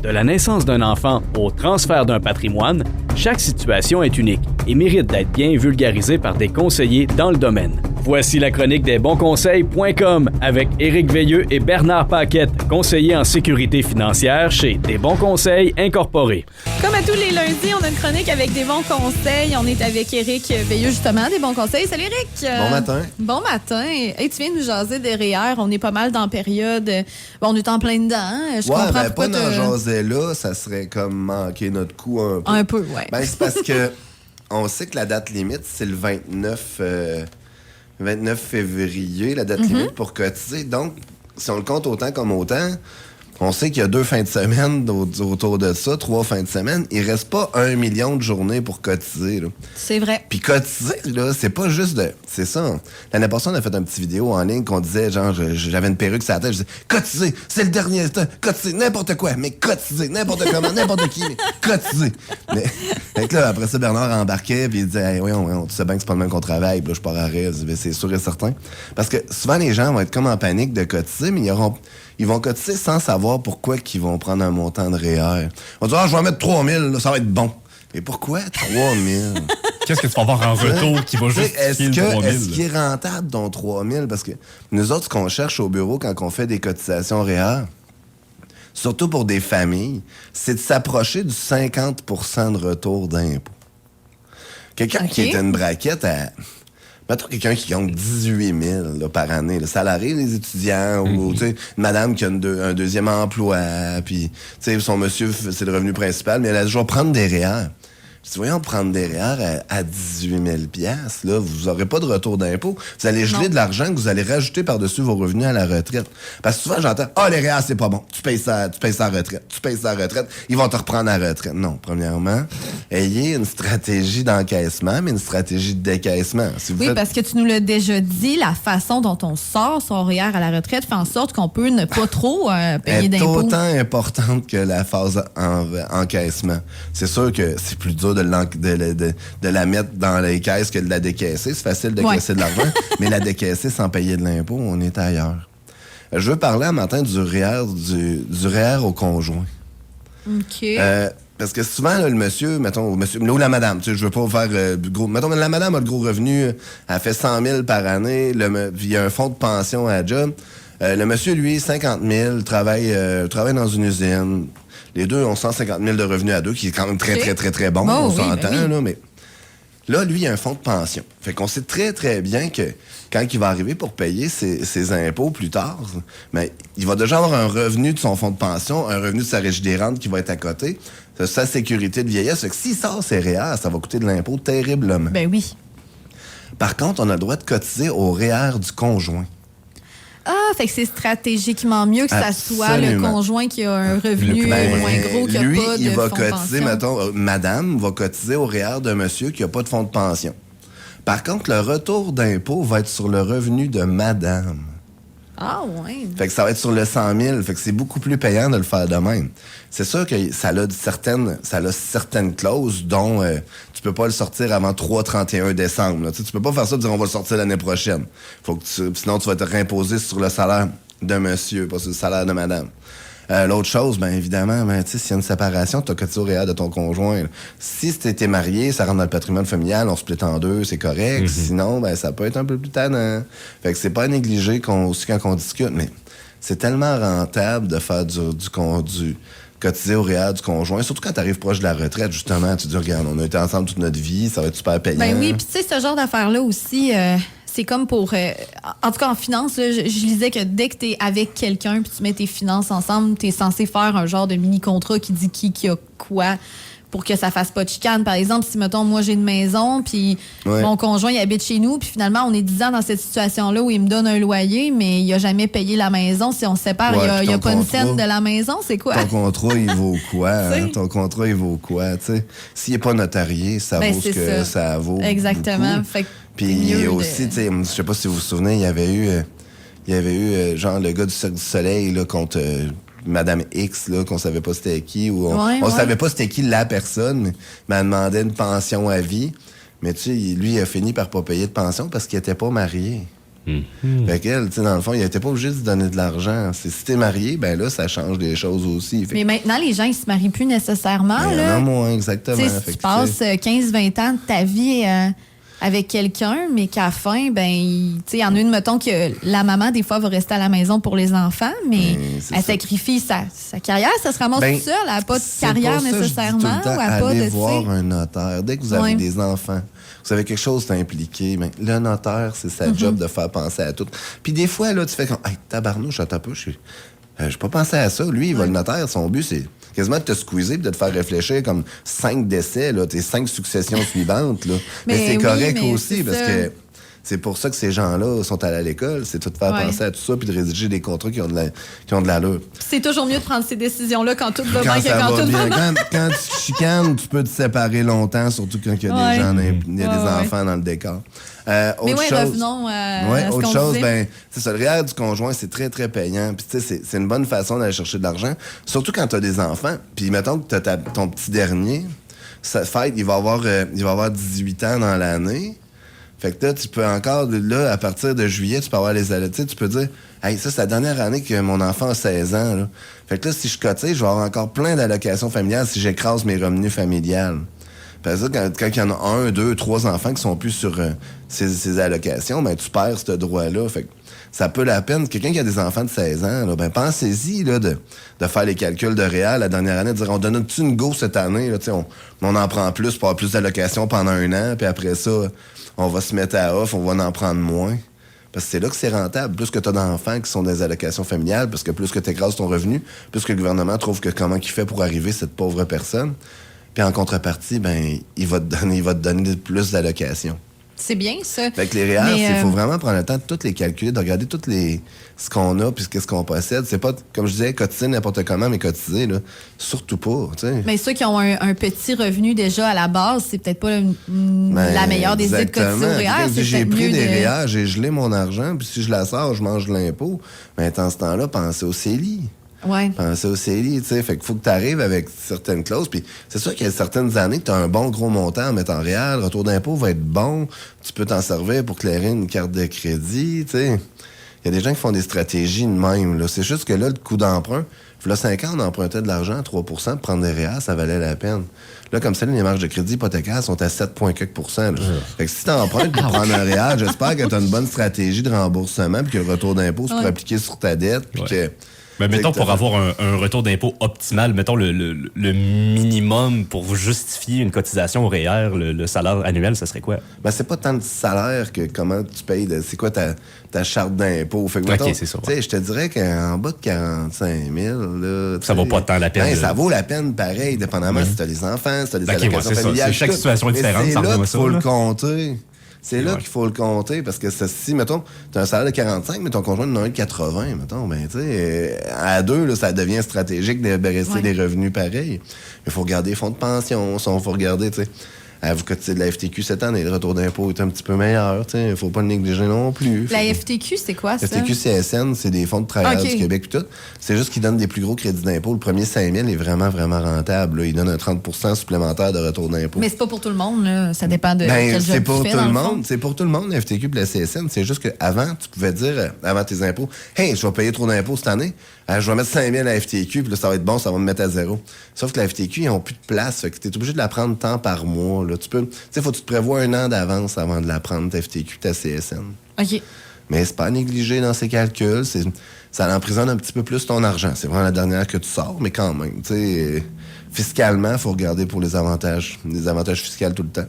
De la naissance d'un enfant au transfert d'un patrimoine, chaque situation est unique et mérite d'être bien vulgarisée par des conseillers dans le domaine. Voici la chronique des bonsconseils.com avec Éric Veilleux et Bernard Paquette, conseillers en sécurité financière chez Des Bons Conseils Incorporés. Comme à tous les lundis, on a une chronique avec des bons conseils. On est avec Éric Veilleux, justement, des bons conseils. Salut Éric! Bon matin! Bon matin! Hey, tu viens de nous jaser des REER. On est pas mal dans la période... Bon, on est en plein dedans. Hein? Je comprends ben pourquoi pas d'en jaser là, ça serait comme manquer notre coup un peu. Un peu, ouais. Ben c'est parce que on sait que la date limite, c'est le 29 février, la date limite pour cotiser. Donc, si on le compte autant comme autant, on sait qu'il y a 2 fins de semaine autour de ça, 3 fins de semaine. Il reste pas 1 million de journées pour cotiser. Là. C'est vrai. Puis cotiser, là, c'est pas juste de... C'est ça. L'année passée, on a fait une petite vidéo en ligne qu'on disait, genre, j'avais une perruque sur la tête, je disais, cotiser, c'est le dernier temps. Cotiser, n'importe quoi, mais cotiser, n'importe comment, n'importe qui, mais cotiser. Mais, fait que là, après ça, Bernard embarquait, puis il disait, hey, voyons, tu sais bien que c'est pas le même qu'on travaille, puis là, je pars à rire, c'est sûr et certain. Parce que souvent, les gens vont être comme en panique de cotiser, mais ils vont cotiser sans savoir pourquoi qu'ils vont prendre un montant de REER. On va dire, je vais mettre 3 000, là, ça va être bon. Et pourquoi 3 000? Qu'est-ce que tu vas avoir en retour qui va justifier le 3 000? Est-ce qu'il est rentable, ton 3 000? Parce que nous autres, ce qu'on cherche au bureau quand on fait des cotisations REER, surtout pour des familles, c'est de s'approcher du 50 % de retour d'impôt. Quelqu'un qui est une braquette à... Mettons quelqu'un qui gagne 18 000 là, par année, le salarié des étudiants, ou une madame qui a un deuxième emploi, puis son monsieur, c'est le revenu principal, mais elle a toujours prendre des REER. Je dis, voyons, prendre des REER à 18 000 là, vous n'aurez pas de retour d'impôt. Vous allez geler de l'argent que vous allez rajouter par-dessus vos revenus à la retraite. Parce que souvent, j'entends, les REER, c'est pas bon. Tu payes ça à retraite. Tu payes ça à retraite. Ils vont te reprendre à la retraite. Non, premièrement, ayez une stratégie d'encaissement, mais une stratégie de décaissement. Si vous parce que tu nous l'as déjà dit, la façon dont on sort son REER à la retraite fait en sorte qu'on peut ne pas trop payer d'impôts. Elle est autant importante que la phase encaissement. C'est sûr que c'est plus dur de la mettre dans les caisses que de la décaisser. C'est facile de décaisser de l'argent, mais la décaisser sans payer de l'impôt, on est ailleurs. Je veux parler un matin du REER, du REER au conjoint. OK. Parce que souvent, là, le monsieur, ou la madame, je veux pas faire gros... Mettons, la madame a le gros revenu, elle fait 100 000 par année, il y a un fonds de pension à la job. Le monsieur, lui, 50 000, travaille dans une usine. Les deux ont 150 000 de revenus à deux, qui est quand même très, très, très, très bon, on s'entend, là, mais... Là, lui, il a un fonds de pension. Fait qu'on sait très, très bien que quand il va arriver pour payer ses impôts plus tard, mais il va déjà avoir un revenu de son fonds de pension, un revenu de sa régie des rentes qui va être à côté, sa sécurité de vieillesse. Fait que s'il sort ses REER, ça va coûter de l'impôt terriblement. Ben oui. Par contre, on a le droit de cotiser au REER du conjoint. Ah, fait que c'est stratégiquement mieux que ça soit le conjoint qui a un revenu moins gros, qui a lui, pas de il va fonds de cotiser, pension. madame va cotiser au REER d'un monsieur qui n'a pas de fonds de pension. Par contre, le retour d'impôt va être sur le revenu de madame. Ah, ouais. Fait que ça va être sur le 100 000. Fait que c'est beaucoup plus payant de le faire de même. C'est sûr que ça a certaines clauses dont tu peux pas le sortir avant 3-31 décembre. Là. Tu peux pas faire ça et dire on va le sortir l'année prochaine. Sinon, tu vas te réimposer sur le salaire de monsieur, pas sur le salaire de madame. L'autre chose, bien évidemment, s'il y a une séparation, tu as cotisé au REER de ton conjoint. Là. Si tu étais marié, ça rentre dans le patrimoine familial, on split en deux, c'est correct. Sinon, ça peut être un peu plus tannant. Fait que c'est pas à négliger aussi quand on discute, mais c'est tellement rentable de faire du cotiser au REER du conjoint, surtout quand tu arrives proche de la retraite, justement. Tu te dis, regarde, on a été ensemble toute notre vie, ça va être super payant. Ben oui, puis tu sais, ce genre d'affaires-là aussi... c'est comme pour... en tout cas, en finance, là, je lisais que dès que tu es avec quelqu'un puis tu mets tes finances ensemble, tu es censé faire un genre de mini-contrat qui dit qui a quoi pour que ça fasse pas de chicane. Par exemple, si, mettons, moi, j'ai une maison puis mon conjoint, il habite chez nous puis finalement, on est 10 ans dans cette situation-là où il me donne un loyer, mais il a jamais payé la maison. Si on se sépare, il y a pas une scène de la maison. C'est quoi? Ton contrat, il vaut quoi? Hein? Ton contrat, il vaut quoi? T'sais? S'il n'est pas notarié, ça vaut ce que ça vaut. Exactement. Puis aussi, tu sais, je sais pas si vous vous souvenez, il y avait eu genre le gars du Cirque du Soleil là, contre Madame X, là, qu'on savait pas c'était qui, ou on savait pas c'était qui la personne, mais elle demandait une pension à vie. Mais tu sais, lui, il a fini par pas payer de pension parce qu'il était pas marié. Fait qu'elle, tu sais, dans le fond, il n'était pas obligé de se donner de l'argent. Si t'es marié, ben là, ça change des choses aussi. Mais maintenant, les gens, ils se marient plus nécessairement. Il y en a moins, exactement. Si tu passes 15-20 ans de ta vie avec quelqu'un, mais qu'à la fin, ben, il y en a une, mettons, que la maman, des fois, va rester à la maison pour les enfants, mais elle sacrifie sa carrière. Ça se ramasse toute seule. Elle n'a pas de carrière nécessairement. Ou elle n'a pas allez de. voir un notaire. Dès que vous avez des enfants, vous avez quelque chose d'impliqué, ben, le notaire, c'est sa job de faire penser à tout. Puis des fois, là, tu fais comme, hey, tabarnouche, attends pas, je n'ai pas pensé à ça. Lui, il va le notaire, son but, c'est quasiment de te squeezer et de te faire réfléchir comme 5 décès, là, tes 5 successions suivantes. Là. Mais c'est correct aussi, parce que c'est pour ça que ces gens-là sont allés à l'école, c'est tout de faire penser à tout ça puis de rédiger des contrats qui ont de l'allure. C'est toujours mieux de prendre ces décisions-là quand tout va bien que quand tout va mal. Quand tu chicanes, tu peux te séparer longtemps, surtout quand il y a des gens, il y a des enfants dans le décor. Revenons à ce autre qu'on chose, disait. ben, c'est ça, le REER du conjoint, c'est très, très payant. Puis, tu sais, c'est une bonne façon d'aller chercher de l'argent, surtout quand tu as des enfants. Puis, mettons que tu as ton petit dernier, il va avoir 18 ans dans l'année. Fait que là, tu peux encore, là, à partir de juillet, tu peux avoir les allottés. Tu peux dire, hey, ça, c'est la dernière année que mon enfant a 16 ans. Là. Fait que là, si je cotise, je vais avoir encore plein d'allocations familiales si j'écrase mes revenus familiales. Parce que quand il y en a 1, 2, 3 enfants qui sont plus sur ces allocations, ben tu perds ce droit-là. Fait que ça peut la peine. Quelqu'un qui a des enfants de 16 ans, là, ben pensez-y là, de faire les calculs de réel la dernière année, de dire on donne-tu une go cette année, là, on en prend plus pour avoir plus d'allocations pendant un an, puis après ça, on va se mettre à off, on va en prendre moins. Parce que c'est là que c'est rentable. Plus que tu as d'enfants qui sont des allocations familiales, parce que plus que tu écrases ton revenu, plus que le gouvernement trouve que comment il fait pour arriver cette pauvre personne. Puis en contrepartie, ben il va te donner plus d'allocations. C'est bien, ça. Fait que les REER, il faut vraiment prendre le temps de toutes les calculer, de regarder ce qu'on a puis qu'est-ce qu'on possède. C'est pas, comme je disais, cotiser n'importe comment, mais cotiser, là, surtout pas, tu sais. Mais ceux qui ont un petit revenu déjà à la base, c'est peut-être pas la meilleure des idées de cotiser au REER. J'ai pris des REER, j'ai gelé mon argent, puis si je la sors, je mange de l'impôt. Mais en ce temps-là, pensez au CELI. Ouais. Penser au CELI, tu sais. Fait qu'il faut que tu arrives avec certaines clauses. Puis c'est sûr qu'il y a certaines années que tu as un bon gros montant à mettre en réel. Le retour d'impôt va être bon. Tu peux t'en servir pour clairer une carte de crédit, tu sais. Il y a des gens qui font des stratégies de même, là. C'est juste que là, le coût d'emprunt, il y a 5 ans, on empruntait de l'argent à 3 pour prendre des REER, ça valait la peine. Là, comme ça, les marges de crédit hypothécaires sont à 7,4%. Fait que si tu empruntes pour prendre un REER, j'espère que tu as une bonne stratégie de remboursement puis que le retour d'impôt se peut appliquer sur ta dette puis que... Mais mettons, pour avoir un retour d'impôt optimal, mettons le minimum pour justifier une cotisation au REER, le salaire annuel, ça serait quoi? Ben, c'est pas tant de salaire que comment tu payes. C'est quoi ta charte d'impôt? Fait que, mettons, c'est ça. Je te dirais qu'en bas de 45 000, là, ça vaut pas tant la peine. Ben, ça vaut la peine pareil, dépendamment si t'as des enfants, si t'as des allocations familiales. Chaque situation est différente. C'est là qu'il faut le compter. C'est là qu'il faut le compter, parce que si, mettons, tu as un salaire de 45, mais ton conjoint en a un de 80, mettons, ben, tu sais, à deux, là, ça devient stratégique de rester des revenus pareils. Il faut regarder les fonds de pension, il faut regarder, tu sais, vous cotisez de la FTQ cette année, le retour d'impôt est un petit peu meilleur, tu sais, il faut pas le négliger non plus. La FTQ, c'est quoi, ça? FTQ, CSN, c'est des fonds de travailleurs du Québec et tout. C'est juste qu'ils donnent des plus gros crédits d'impôt. Le premier 5 000 est vraiment, vraiment rentable, là. Ils donnent un 30% supplémentaire de retour d'impôt. Mais c'est pas pour tout le monde, là. Ça dépend de quel job tu fais, dans le fond. C'est pour tout le monde, la FTQ et la CSN. C'est juste qu'avant, tu pouvais dire, avant tes impôts, « Hey, je vais payer trop d'impôts cette année. Je vais mettre 5 000 à la FTQ, puis là, ça va être bon, ça va me mettre à zéro. » Sauf que la FTQ, ils n'ont plus de place. Fait que tu es obligé de la prendre tant par mois. Là. Tu sais, faut que tu te prévois un an d'avance avant de la prendre, ta FTQ, ta CSN. OK. Mais c'est pas négligé dans ces calculs. Ça emprisonne un petit peu plus ton argent. C'est vraiment la dernière que tu sors, mais quand même, tu sais, fiscalement, il faut regarder pour les avantages fiscaux tout le temps.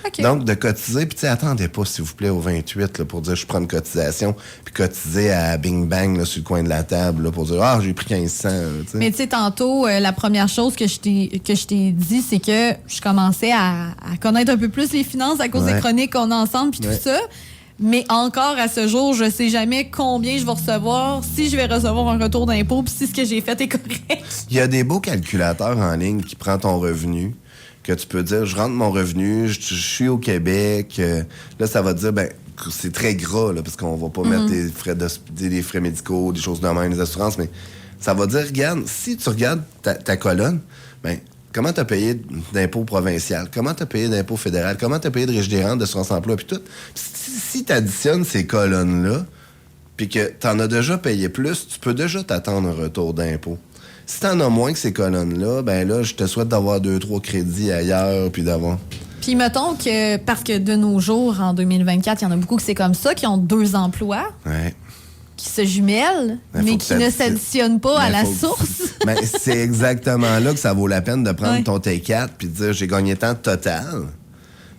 Okay. Donc, de cotiser, puis tu sais, attendez pas, s'il vous plaît, au 28 là, pour dire je prends une cotisation, puis cotiser à Bing Bang là, sur le coin de la table là, pour dire j'ai pris 1500. T'sais. Mais tu sais, tantôt, la première chose que je t'ai dit, c'est que je commençais à connaître un peu plus les finances à cause des chroniques qu'on a ensemble, puis tout ça. Mais encore à ce jour, je sais jamais combien je vais recevoir, si je vais recevoir un retour d'impôt, puis si ce que j'ai fait est correct. Il y a des beaux calculateurs en ligne qui prennent ton revenu, que tu peux dire, je rentre mon revenu, je suis au Québec. Là, ça va te dire, c'est très gras, là, parce qu'on va pas mettre des frais médicaux, des choses de même, des assurances, mais ça va dire, regarde, si tu regardes ta colonne, comment tu as payé d'impôts provincial, comment tu as payé d'impôts fédéral, comment tu as payé de riche des rentes, d'assurance emploi, puis tout. Si tu additionnes ces colonnes-là, puis que tu en as déjà payé plus, tu peux déjà t'attendre un retour d'impôt. Si tu en as moins que ces colonnes-là, ben là, je te souhaite d'avoir 2-3 crédits ailleurs, puis d'avoir... Puis mettons que, parce que de nos jours, en 2024, il y en a beaucoup que c'est comme ça, qui ont 2 emplois, Ouais. qui se jumellent, mais qui ne s'additionnent pas à la source. Ben, c'est exactement là que ça vaut la peine de prendre ton T4 puis de dire j'ai gagné tant de total.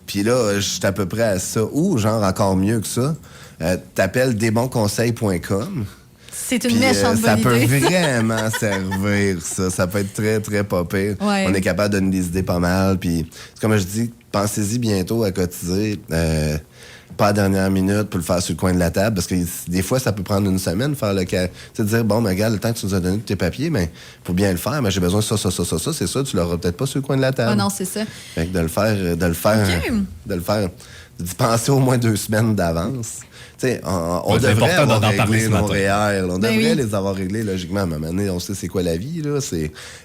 Puis là, je suis à peu près à ça. Ou, genre, encore mieux que ça, t'appelles desbonsconseils.com. C'est une méchante bonne ça peut idée. vraiment servir, ça. Ça peut être très, très pas pire. Ouais. On est capable de donner des idées pas mal. Puis, comme je dis, pensez-y bientôt à cotiser. Pas à la dernière minute pour le faire sur le coin de la table, parce que des fois, ça peut prendre une semaine faire le cas. Tu sais, dire, bon, mais regarde, le temps que tu nous as donné tes papiers, mais faut bien le faire, mais j'ai besoin de ça, c'est ça, tu l'auras peut-être pas sur le coin de la table. Ah non, c'est ça. Fait que de le faire, d'y penser au moins 2 semaines d'avance. Tu sais, on devrait avoir réglé nos REER. On devrait les avoir réglés, logiquement. À un moment donné, on sait c'est quoi la vie, là.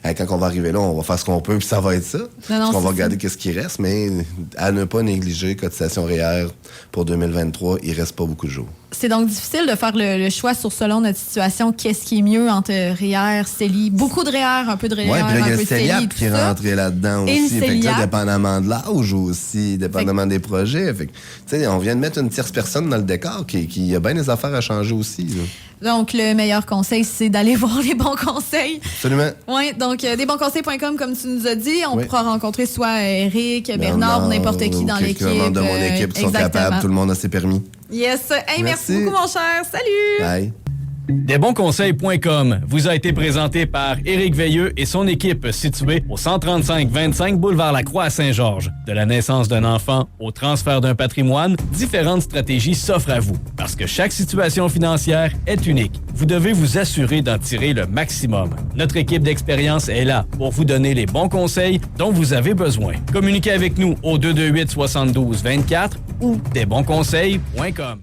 Quand on va arriver là, on va faire ce qu'on peut, puis ça va être ça. Parce qu'on va regarder qu'est-ce qui reste, mais à ne pas négliger cotisation REER pour 2023, il reste pas beaucoup de jours. C'est donc difficile de faire le choix sur, selon notre situation, qu'est-ce qui est mieux entre REER, CELI. Beaucoup de REER, un peu de REER, puis là, il y a un le peu de CELI, CELIAP qui est rentré là-dedans Et aussi. le Fait que là, CELIAP. dépendamment de l'âge aussi, dépendamment des projets. Fait que, tu sais, on vient de mettre une tierce personne dans le décor qui a bien des affaires à changer aussi, là. Donc, le meilleur conseil, c'est d'aller voir les bons conseils. Absolument. Oui, donc desbonsconseils.com, comme tu nous as dit, on pourra rencontrer soit Eric, Bernard ou n'importe qui dans l'équipe. Quelqu'un membre de mon équipe qui sont capables, tout le monde a ses permis. Yes. Hey, merci beaucoup, mon cher. Salut! Bye. Desbonsconseils.com vous a été présenté par Éric Veilleux et son équipe située au 135-25 boulevard Lacroix à Saint-Georges. De la naissance d'un enfant au transfert d'un patrimoine, différentes stratégies s'offrent à vous. Parce que chaque situation financière est unique. Vous devez vous assurer d'en tirer le maximum. Notre équipe d'expérience est là pour vous donner les bons conseils dont vous avez besoin. Communiquez avec nous au 228-72-24 ou desbonsconseils.com.